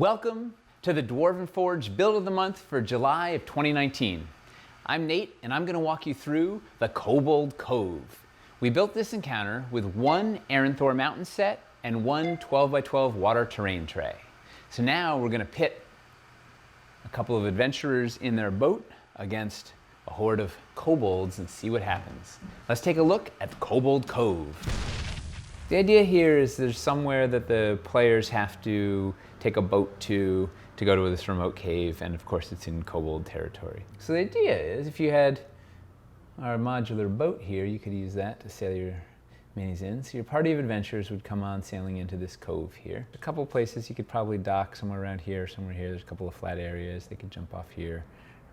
Welcome to the Dwarven Forge Build of the Month for July of 2019. I'm Nate, and I'm going to walk you through the Kobold Cove. We built this encounter with one Erinthor Mountains Set and one 12x12 water terrain tray. So now we're going to pit a couple of adventurers in their boat against a horde of kobolds and see what happens. Let's take a look at Kobold Cove. The idea here is there's somewhere that the players have to take a boat to go to this remote cave, and of course it's in kobold territory. So the idea is if you had our modular boat here, you could use that to sail your minis in. So your party of adventurers would come on sailing into this cove here. A couple places you could probably dock somewhere around here, somewhere here. There's a couple of flat areas. They could jump off here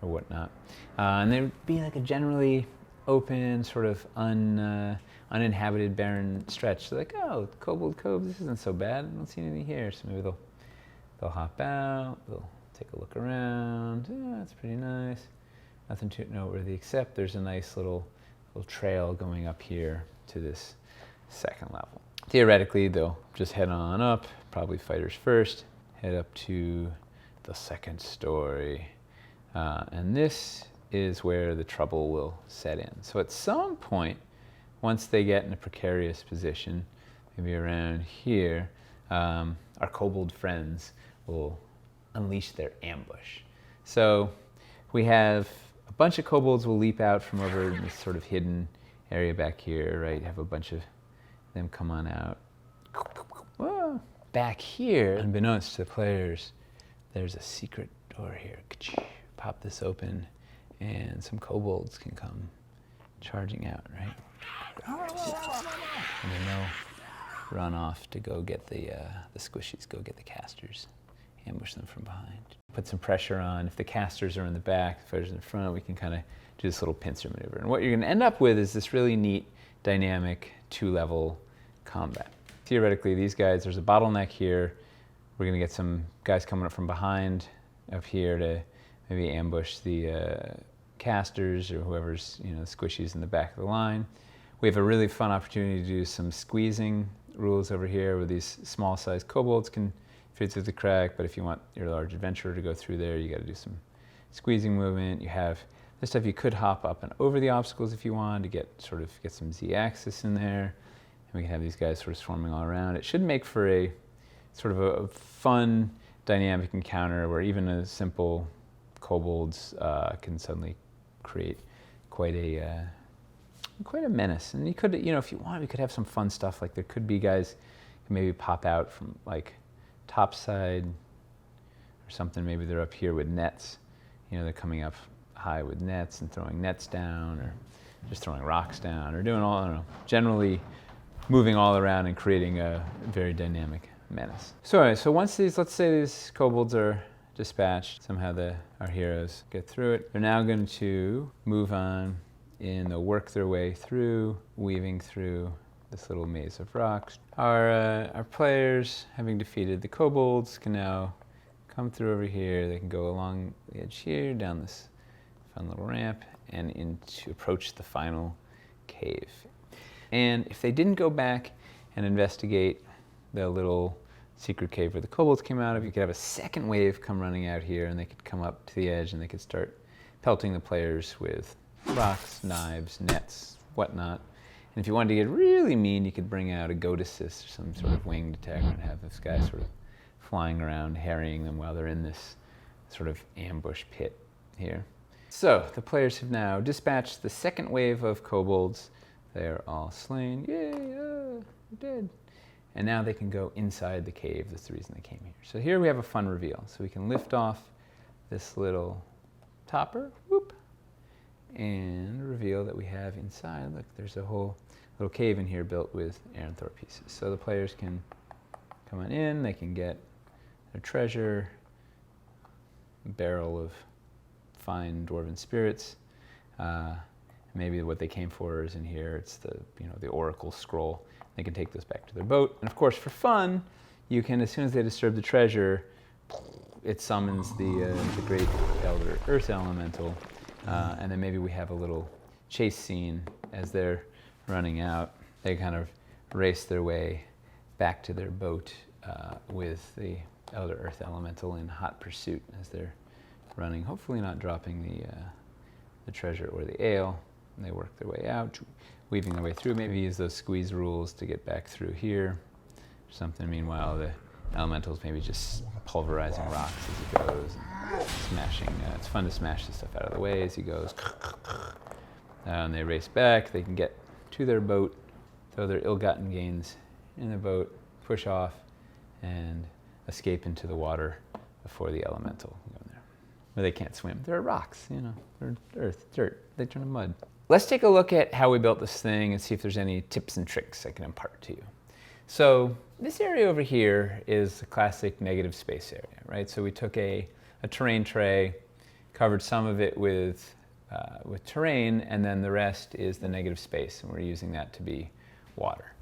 or whatnot. And there would be like a generally open, sort of uninhabited, barren stretch. So like, oh, Kobold Cove, this isn't so bad. I don't see anything here. So maybe they'll hop out, they'll take a look around. Yeah, that's pretty nice. Nothing too noteworthy, except there's a nice little trail going up here to this second level. Theoretically, they'll just head on up, probably fighters first, head up to the second story. And this is where the trouble will set in. So at some point, once they get in a precarious position, maybe around here, our kobold friends will unleash their ambush. So we have a bunch of kobolds will leap out from over this sort of hidden area back here, right? Have a bunch of them come on out. Whoa. Back here, unbeknownst to the players, there's a secret door here. Pop this open and some kobolds can come charging out, right? And then they'll run off to go get the squishies, go get the casters, ambush them from behind. Put some pressure on. If the casters are in the back, the fighters in the front, we can kind of do this little pincer maneuver. And what you're going to end up with is this really neat, dynamic, two-level combat. Theoretically, these guys, there's a bottleneck here. We're going to get some guys coming up from behind up here to maybe ambush the casters or whoever's, the squishies in the back of the line. We have a really fun opportunity to do some squeezing rules over here where these small-sized kobolds can fit through the crack, but if you want your large adventurer to go through there, you got to do some squeezing movement. You have this stuff. You could hop up and over the obstacles if you want to get some Z-axis in there, and we can have these guys sort of swarming all around. It should make for a sort of a fun, dynamic encounter where even a simple kobolds can suddenly create quite a menace. And you could, if you want, we could have some fun stuff. Like there could be guys who maybe pop out from like top side or something. Maybe they're up here with nets. They're coming up high with nets and throwing nets down, or just throwing rocks down, or doing all, I don't know, generally moving all around and creating a very dynamic menace. So once let's say these kobolds are dispatched, somehow our heroes get through it. They're now going to move on and they'll work their way through, weaving through this little maze of rocks. Our players, having defeated the kobolds, can now come through over here. They can go along the edge here, down this fun little ramp, and approach the final cave. And if they didn't go back and investigate the little secret cave where the kobolds came out of, you could have a second wave come running out here, and they could come up to the edge and they could start pelting the players with rocks, knives, nets, whatnot. And if you wanted to get really mean, you could bring out a goat assist or some sort of winged attacker and have this guy sort of flying around, harrying them while they're in this sort of ambush pit here. So the players have now dispatched the second wave of kobolds. They're all slain. Yay, they're dead. And now they can go inside the cave. That's the reason they came here. So here we have a fun reveal. So we can lift off this little topper, whoop, and reveal that we have inside. Look, there's a whole little cave in here built with Erinthor pieces. So the players can come on in, they can get their treasure, a barrel of fine dwarven spirits. Maybe what they came for is in here. It's the oracle scroll. They can take this back to their boat. And of course, for fun, you can, as soon as they disturb the treasure, it summons the great elder earth elemental. And then maybe we have a little chase scene as they're running out. They kind of race their way back to their boat with the Elder Earth Elemental in hot pursuit as they're running, hopefully not dropping the treasure or the ale. And they work their way out, weaving their way through. Maybe use those squeeze rules to get back through here or something. Meanwhile, the elementals maybe just pulverizing rocks as he goes, and smashing. It's fun to smash the stuff out of the way as he goes. And they race back. They can get to their boat, throw their ill-gotten gains in their boat, push off, and escape into the water before the elemental go in there. Where they can't swim. They're rocks, you know. They're earth, dirt. They turn to mud. Let's take a look at how we built this thing and see if there's any tips and tricks I can impart to you. So this area over here is a classic negative space area, right? So we took a terrain tray, covered some of it with terrain, and then the rest is the negative space, and we're using that to be water.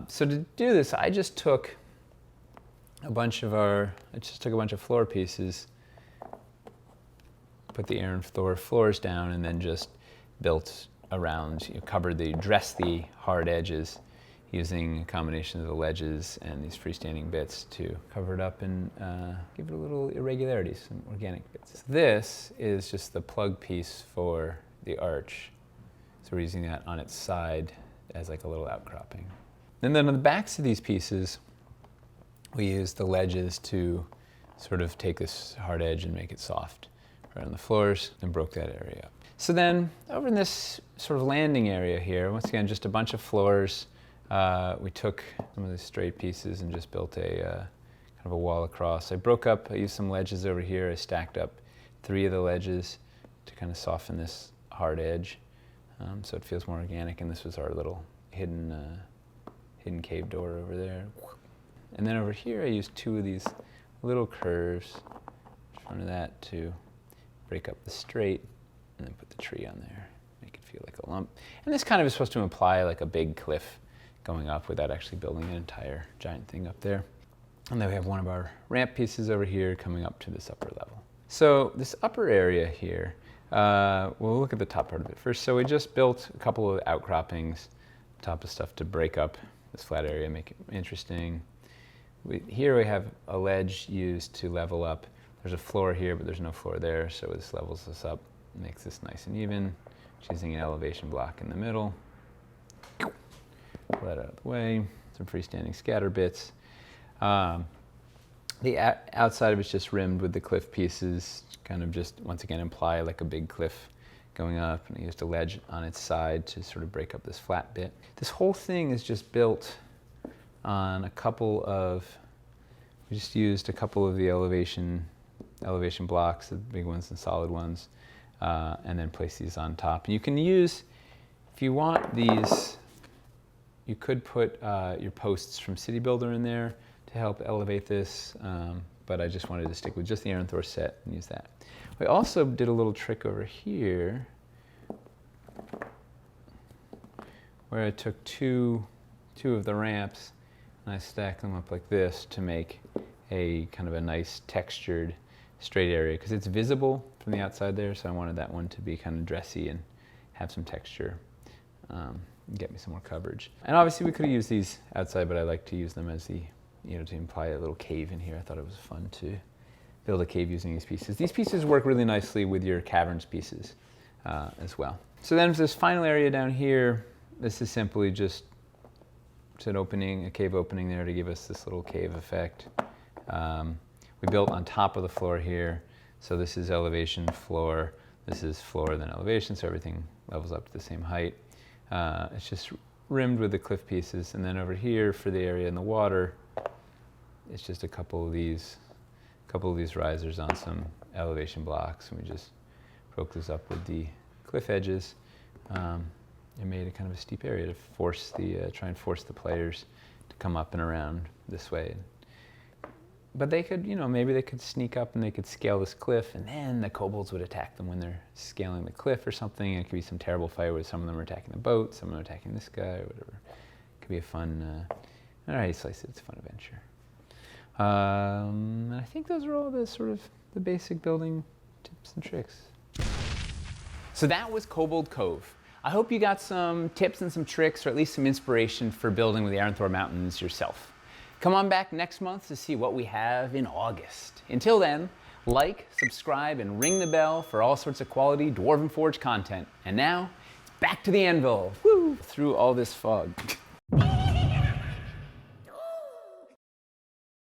So to do this, I just took a bunch of floor pieces, put the Erinthor floors down, and then just built around, dressed the hard edges using a combination of the ledges and these freestanding bits to cover it up and give it a little irregularity, some organic bits. This is just the plug piece for the arch. So we're using that on its side as like a little outcropping. And then on the backs of these pieces, we use the ledges to sort of take this hard edge and make it soft right on the floors, and broke that area up. So then over in this sort of landing area here, once again, just a bunch of floors. We took some of the straight pieces and just built a kind of a wall across. I used some ledges over here. I stacked up 3 of the ledges to kind of soften this hard edge, so it feels more organic. And this was our little hidden cave door over there. And then over here, I used 2 of these little curves in front of that to break up the straight, and then put the tree on there, make it feel like a lump. And this kind of is supposed to imply like a big cliff going up without actually building an entire giant thing up there. And then we have one of our ramp pieces over here coming up to this upper level. So this upper area here, we'll look at the top part of it first. So we just built a couple of outcroppings, top of stuff to break up this flat area, make it interesting. Here we have a ledge used to level up. There's a floor here, but there's no floor there, so this levels this up, makes this nice and even. Choosing an elevation block in the middle. Pull that out of the way. Some freestanding scatter bits. The outside of it's just rimmed with the cliff pieces, kind of just, once again, imply like a big cliff going up, and I used a ledge on its side to sort of break up this flat bit. This whole thing is just built on we just used a couple of the elevation blocks, the big ones and solid ones, and then place these on top. And you can use, if you want these, you could put your posts from City Builder in there to help elevate this, but I just wanted to stick with just the Erinthor set and use that. We also did a little trick over here where I took two of the ramps and I stacked them up like this to make a kind of a nice textured straight area, because it's visible from the outside there, so I wanted that one to be kind of dressy and have some texture, get me some more coverage. And obviously we could have used these outside, but I like to use them as to imply a little cave in here. I thought it was fun to build a cave using these pieces. These pieces work really nicely with your caverns pieces as well. So then for this final area down here, this is simply just a cave opening there to give us this little cave effect. We built on top of the floor here, so this is elevation, floor, this is floor, then elevation, so everything levels up to the same height. It's just rimmed with the cliff pieces, and then over here for the area in the water, it's just a couple of these risers on some elevation blocks, and we just broke this up with the cliff edges. It made a kind of a steep area to try and force the players to come up and around this way. But they could, maybe they could sneak up and they could scale this cliff, and then the kobolds would attack them when they're scaling the cliff or something. And it could be some terrible fight where some of them are attacking the boat, some of them are attacking this guy, or whatever. It could be a fun, all right, slice it, it's a fun adventure. And I think those are all the basic building tips and tricks. So that was Kobold Cove. I hope you got some tips and some tricks, or at least some inspiration for building with the Erinthor Mountains yourself. Come on back next month to see what we have in August. Until then, like, subscribe, and ring the bell for all sorts of quality Dwarven Forge content. And now, it's back to the anvil. Woo! Through all this fog.